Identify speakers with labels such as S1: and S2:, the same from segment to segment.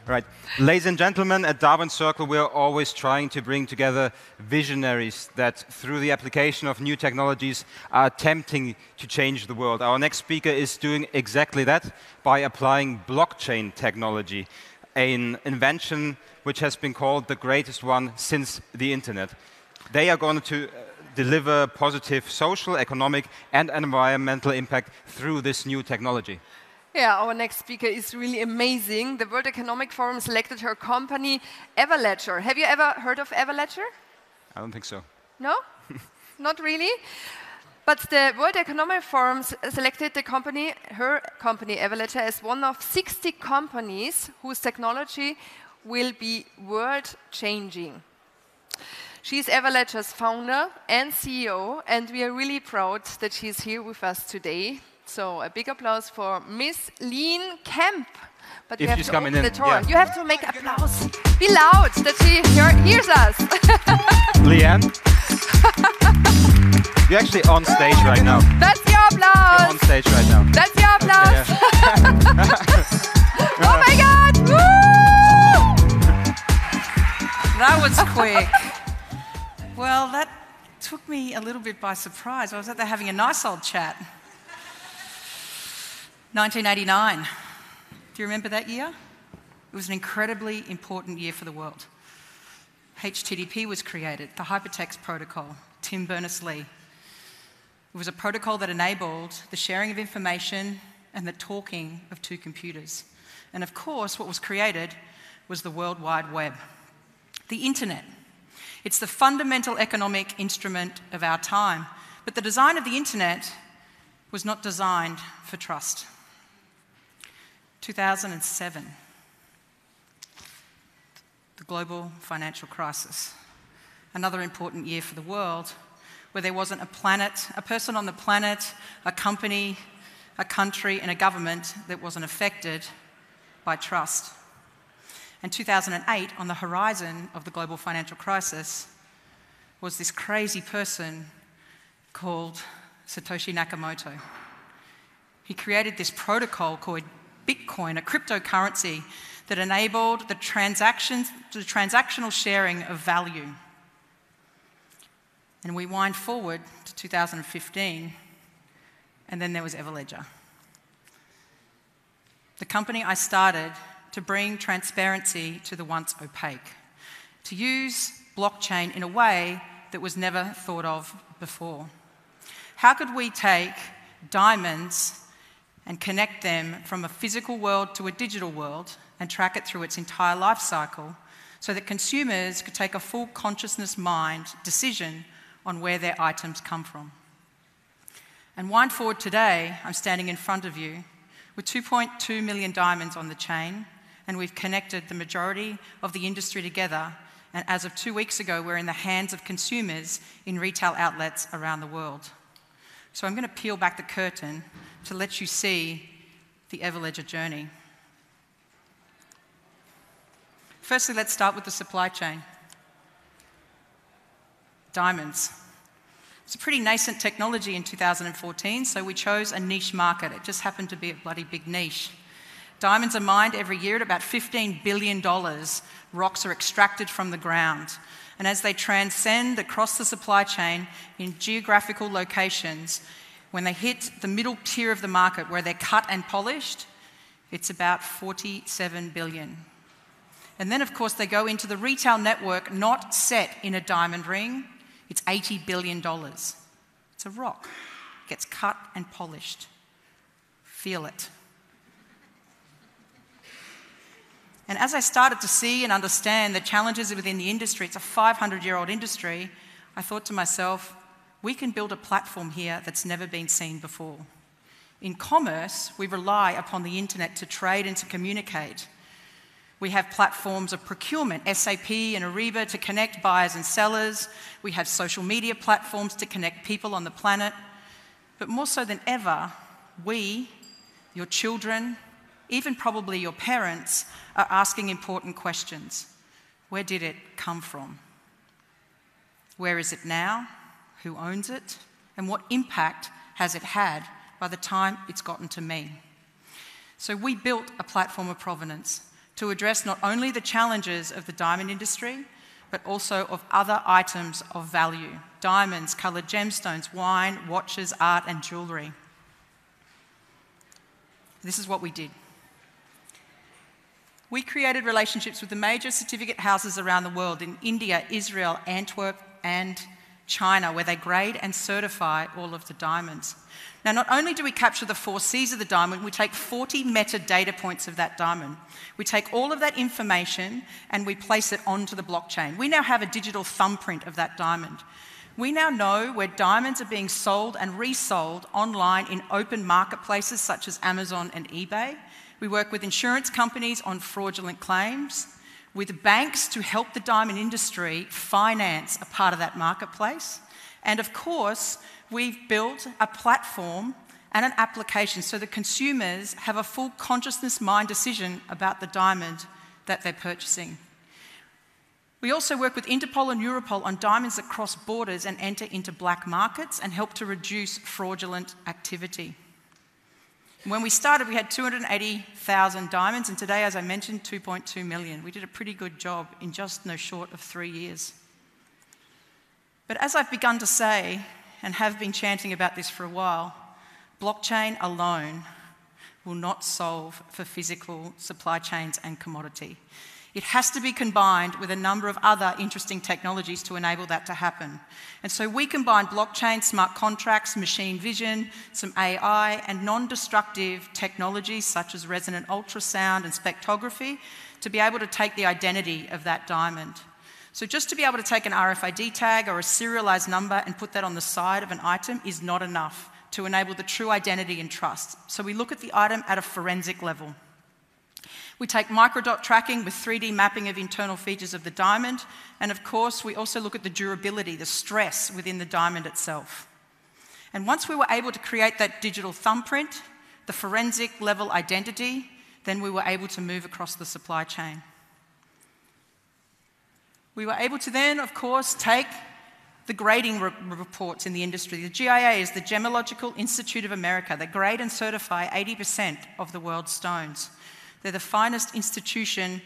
S1: Right. Ladies and gentlemen, at Darwin Circle, we're always trying to bring together visionaries that, through the application of new technologies, are attempting to change the world. Our next speaker is doing exactly that by applying blockchain technology, an invention which has been called the greatest one since the internet. They are going to deliver positive social, economic, and environmental impact through this new technology.
S2: Yeah, our next speaker is really amazing. The World Economic Forum selected her company, Everledger. Have you ever heard of Everledger?
S1: I don't think so.
S2: No? Not really? But the World Economic Forum selected the company, her company, Everledger, as one of 60 companies whose technology will be world-changing. She's Everledger's founder and CEO, and we are really proud that she's here with us today. So a big applause for Miss Leanne Kemp. But you have to open the door. Yeah. You have to make applause. Be loud that she hears us.
S1: Leanne, you're actually on stage right now.
S2: That's your applause.
S1: You're on stage right now.
S2: That's your applause.
S1: Yeah.
S2: Oh my God! Woo!
S3: That was quick. Well, that took me a little bit by surprise. I was out there having a nice old chat. 1989. Do you remember that year? It was an incredibly important year for the world. HTTP was created, the Hypertext Protocol, Tim Berners-Lee. It was a protocol that enabled the sharing of information and the talking of two computers. And of course, what was created was the World Wide Web. The internet. It's the fundamental economic instrument of our time. But the design of the internet was not designed for trust. 2007, the global financial crisis. Another important year for the world, where there wasn't a person on the planet, a company, a country, and a government that wasn't affected by trust. And 2008, on the horizon of the global financial crisis, was this crazy person called Satoshi Nakamoto. He created this protocol called Bitcoin, a cryptocurrency that enabled the transactional sharing of value. And we wind forward to 2015, and then there was Everledger. The company I started to bring transparency to the once opaque, to use blockchain in a way that was never thought of before. How could we take diamonds and connect them from a physical world to a digital world and track it through its entire life cycle so that consumers could take a full consciousness mind decision on where their items come from? And wind forward today, I'm standing in front of you with 2.2 million diamonds on the chain, and we've connected the majority of the industry together, and as of 2 weeks ago, we're in the hands of consumers in retail outlets around the world. So I'm going to peel back the curtain to let you see the Everledger journey. Firstly, let's start with the supply chain. Diamonds. It's a pretty nascent technology in 2014, so we chose a niche market. It just happened to be a bloody big niche. Diamonds are mined every year at about $15 billion. Rocks are extracted from the ground. And as they transcend across the supply chain in geographical locations, when they hit the middle tier of the market where they're cut and polished, it's about 47 billion. And then, of course, they go into the retail network not set in a diamond ring. It's $80 billion. It's a rock. It gets cut and polished. Feel it. And as I started to see and understand the challenges within the industry, it's a 500-year-old industry, I thought to myself, we can build a platform here that's never been seen before. In commerce, we rely upon the internet to trade and to communicate. We have platforms of procurement, SAP and Ariba, to connect buyers and sellers. We have social media platforms to connect people on the planet. But more so than ever, we, your children, even probably your parents, are asking important questions. Where did it come from? Where is it now? Who owns it? And what impact has it had by the time it's gotten to me? So we built a platform of provenance to address not only the challenges of the diamond industry, but also of other items of value: diamonds, coloured gemstones, wine, watches, art and jewellery. This is what we did. We created relationships with the major certificate houses around the world in India, Israel, Antwerp and China, where they grade and certify all of the diamonds. Now, not only do we capture the 4 C's of the diamond, we take 40 metadata points of that diamond. We take all of that information and we place it onto the blockchain. We now have a digital thumbprint of that diamond. We now know where diamonds are being sold and resold online in open marketplaces such as Amazon and eBay. We work with insurance companies on fraudulent claims, with banks to help the diamond industry finance a part of that marketplace. And of course, we've built a platform and an application so that consumers have a full consciousness mind decision about the diamond that they're purchasing. We also work with Interpol and Europol on diamonds that cross borders and enter into black markets and help to reduce fraudulent activity. When we started, we had 280,000 diamonds, and today, as I mentioned, 2.2 million. We did a pretty good job in just no short of 3 years. But as I've begun to say, and have been chanting about this for a while, blockchain alone will not solve for physical supply chains and commodity. It has to be combined with a number of other interesting technologies to enable that to happen. And so we combine blockchain, smart contracts, machine vision, some AI, and non-destructive technologies such as resonant ultrasound and spectrography to be able to take the identity of that diamond. So just to be able to take an RFID tag or a serialized number and put that on the side of an item is not enough to enable the true identity and trust. So we look at the item at a forensic level. We take microdot tracking with 3D mapping of internal features of the diamond, and of course we also look at the durability, the stress within the diamond itself. And once we were able to create that digital thumbprint, the forensic level identity, then we were able to move across the supply chain. We were able to then, of course, take the grading reports in the industry. The GIA is the Gemological Institute of America. They grade and certify 80% of the world's stones. They're the finest institution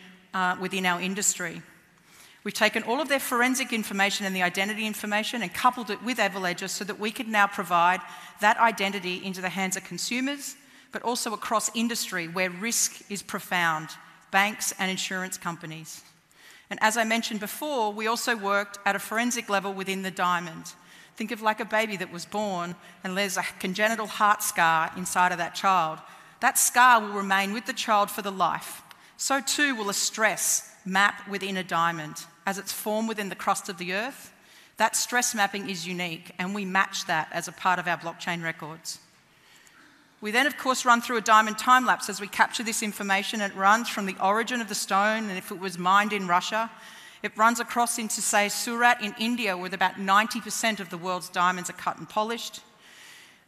S3: within our industry. We've taken all of their forensic information and the identity information and coupled it with Everledger so that we can now provide that identity into the hands of consumers, but also across industry where risk is profound, banks and insurance companies. And as I mentioned before, we also worked at a forensic level within the diamond. Think of like a baby that was born and there's a congenital heart scar inside of that child. That scar will remain with the child for the life. So too will a stress map within a diamond. As it's formed within the crust of the earth, that stress mapping is unique, and we match that as a part of our blockchain records. We then, of course, run through a diamond time lapse as we capture this information. It runs from the origin of the stone, and if it was mined in Russia, it runs across into, say, Surat in India, where about 90% of the world's diamonds are cut and polished.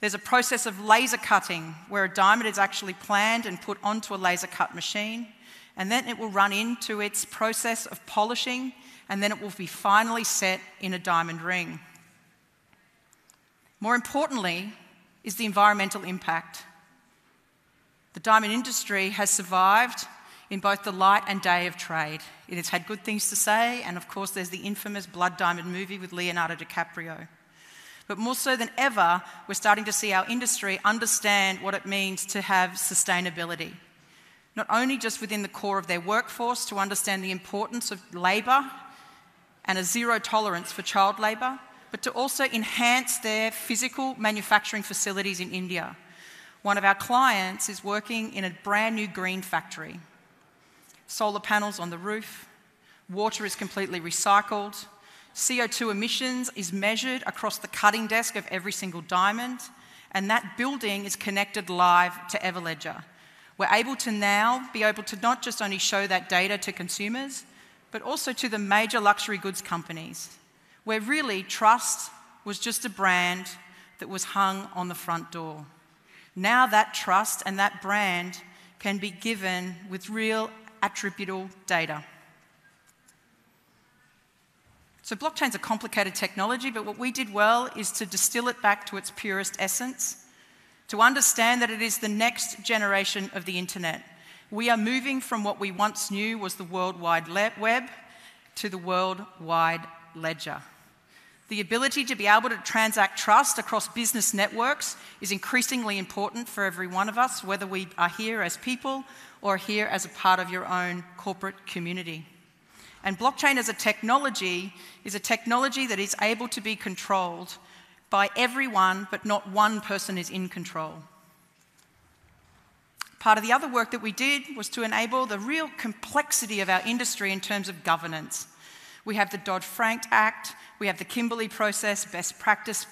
S3: There's a process of laser cutting where a diamond is actually planned and put onto a laser cut machine, and then it will run into its process of polishing, and then it will be finally set in a diamond ring. More importantly is the environmental impact. The diamond industry has survived in both the light and day of trade. It has had good things to say, and of course there's the infamous Blood Diamond movie with Leonardo DiCaprio. But more so than ever, we're starting to see our industry understand what it means to have sustainability. Not only just within the core of their workforce to understand the importance of labour and a zero tolerance for child labour, but to also enhance their physical manufacturing facilities in India. One of our clients is working in a brand new green factory. Solar panels on the roof, water is completely recycled, CO2 emissions is measured across the cutting desk of every single diamond, and that building is connected live to Everledger. We're able to now be able to not just only show that data to consumers, but also to the major luxury goods companies, where really trust was just a brand that was hung on the front door. Now that trust and that brand can be given with real attributable data. So blockchain's a complicated technology, but what we did well is to distill it back to its purest essence, to understand that it is the next generation of the internet. We are moving from what we once knew was the World Wide Web to the World Wide Ledger. The ability to be able to transact trust across business networks is increasingly important for every one of us, whether we are here as people or here as a part of your own corporate community. And blockchain as a technology is a technology that is able to be controlled by everyone, but not one person is in control. Part of the other work that we did was to enable the real complexity of our industry in terms of governance. We have the Dodd-Frank Act, we have the Kimberley process, best practice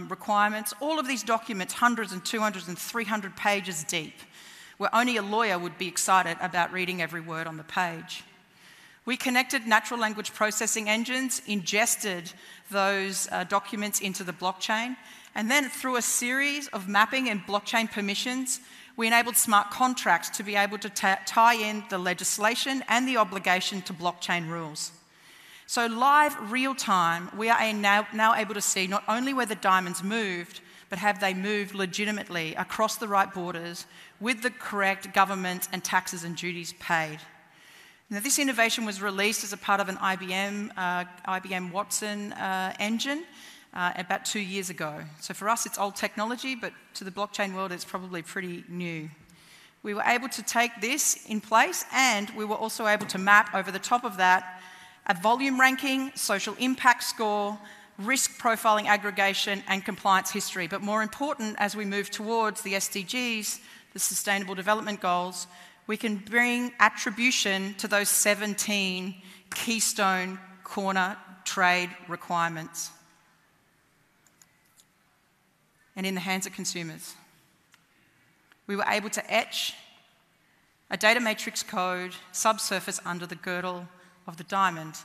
S3: requirements, all of these documents, hundreds and 200 and 300 pages deep, where only a lawyer would be excited about reading every word on the page. We connected natural language processing engines, ingested those documents into the blockchain, and then through a series of mapping and blockchain permissions, we enabled smart contracts to be able to tie in the legislation and the obligation to blockchain rules. So live, real time, we are now able to see not only where the diamonds moved, but have they moved legitimately across the right borders with the correct government and taxes and duties paid. Now, this innovation was released as a part of an IBM Watson engine about 2 years ago. So for us, it's old technology, but to the blockchain world, it's probably pretty new. We were able to take this in place, and we were also able to map over the top of that a volume ranking, social impact score, risk profiling aggregation, and compliance history. But more important, as we move towards the SDGs, the Sustainable Development Goals, we can bring attribution to those 17 keystone corner trade requirements. And in the hands of consumers. We were able to etch a data matrix code subsurface under the girdle of the diamond.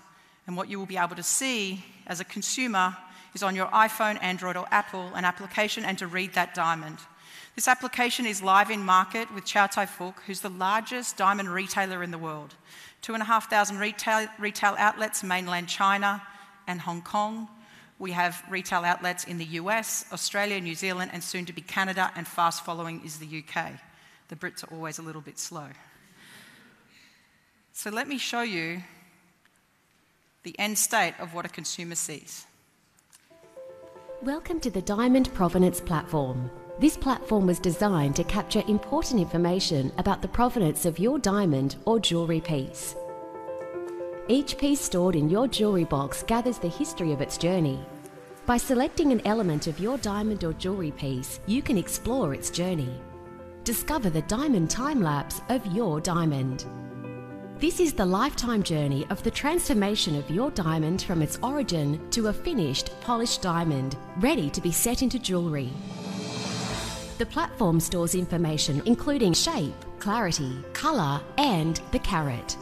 S3: And what you will be able to see as a consumer is on your iPhone, Android or Apple, an application and to read that diamond. This application is live in market with Chow Tai Fook, who's the largest diamond retailer in the world. 2,500 retail outlets, mainland China and Hong Kong. We have retail outlets in the US, Australia, New Zealand, and soon to be Canada, and fast following is the UK. The Brits are always a little bit slow. So let me show you the end state of what a consumer sees.
S4: Welcome to the Diamond Provenance Platform. This platform was designed to capture important information about the provenance of your diamond or jewellery piece. Each piece stored in your jewellery box gathers the history of its journey. By selecting an element of your diamond or jewellery piece, you can explore its journey. Discover the diamond time-lapse of your diamond. This is the lifetime journey of the transformation of your diamond from its origin to a finished, polished diamond, ready to be set into jewellery. The platform stores information including shape, clarity, colour and the carat.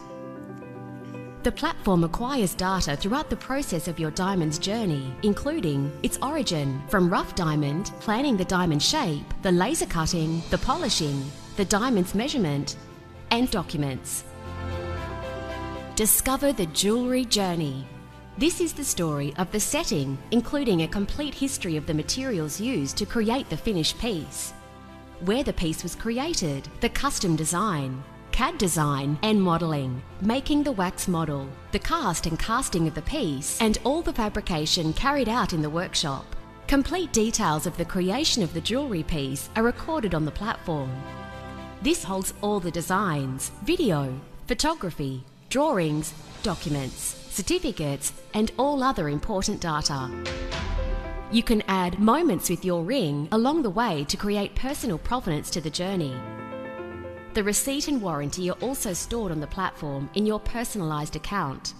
S4: The platform acquires data throughout the process of your diamond's journey, including its origin from rough diamond, planning the diamond shape, the laser cutting, the polishing, the diamond's measurement, and documents. Discover the jewellery journey. This is the story of the setting, including a complete history of the materials used to create the finished piece, where the piece was created, the custom design, CAD design and modelling, making the wax model, the cast and casting of the piece, and all the fabrication carried out in the workshop. Complete details of the creation of the jewellery piece are recorded on the platform. This holds all the designs, video, photography, drawings, documents, certificates, and all other important data. You can add moments with your ring along the way to create personal provenance to the journey. The receipt and warranty are also stored on the platform in your personalised account.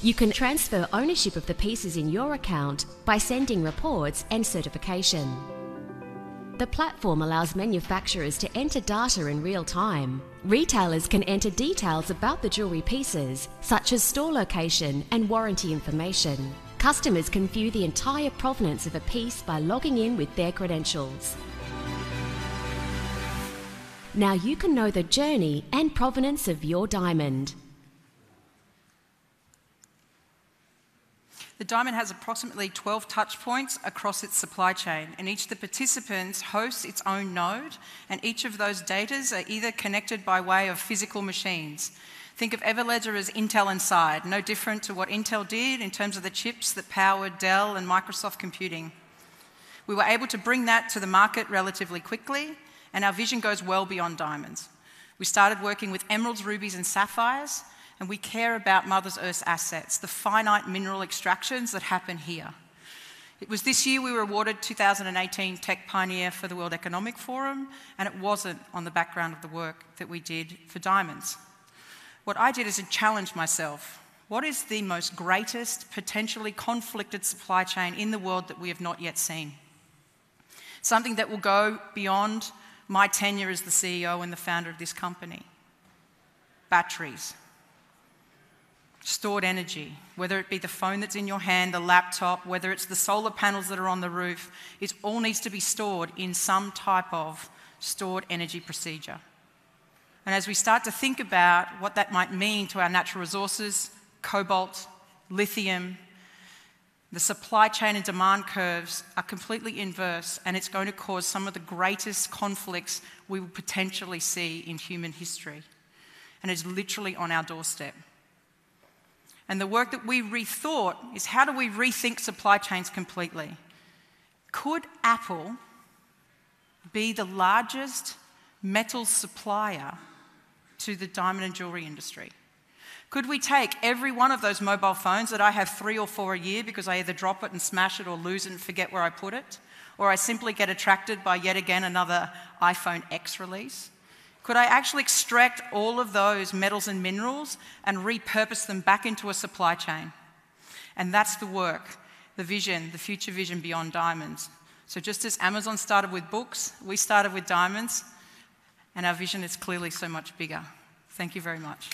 S4: You can transfer ownership of the pieces in your account by sending reports and certification. The platform allows manufacturers to enter data in real time. Retailers can enter details about the jewellery pieces, such as store location and warranty information. Customers can view the entire provenance of a piece by logging in with their credentials. Now you can know the journey and provenance of your diamond.
S3: The diamond has approximately 12 touch points across its supply chain, and each of the participants hosts its own node, and each of those datas are either connected by way of physical machines. Think of Everledger as Intel inside, no different to what Intel did in terms of the chips that powered Dell and Microsoft computing. We were able to bring that to the market relatively quickly, and our vision goes well beyond diamonds. We started working with emeralds, rubies, and sapphires, and we care about Mother Earth's assets, the finite mineral extractions that happen here. It was this year we were awarded 2018 Tech Pioneer for the World Economic Forum, and it wasn't on the background of the work that we did for diamonds. What I did is to challenge myself. What is the most greatest, potentially conflicted supply chain in the world that we have not yet seen? Something that will go beyond my tenure as the CEO and the founder of this company. Batteries. Stored energy, whether it be the phone that's in your hand, the laptop, whether it's the solar panels that are on the roof, it all needs to be stored in some type of stored energy procedure. And as we start to think about what that might mean to our natural resources, cobalt, lithium, the supply chain and demand curves are completely inverse, and it's going to cause some of the greatest conflicts we will potentially see in human history. And it's literally on our doorstep. And the work that we rethought is, how do we rethink supply chains completely? Could Apple be the largest metal supplier to the diamond and jewelry industry? Could we take every one of those mobile phones that I have 3 or 4 a year because I either drop it and smash it or lose it and forget where I put it, or I simply get attracted by yet again another iPhone X release? Could I actually extract all of those metals and minerals and repurpose them back into a supply chain? And that's the work, the vision, the future vision beyond diamonds. So just as Amazon started with books, we started with diamonds, and our vision is clearly so much bigger. Thank you very much.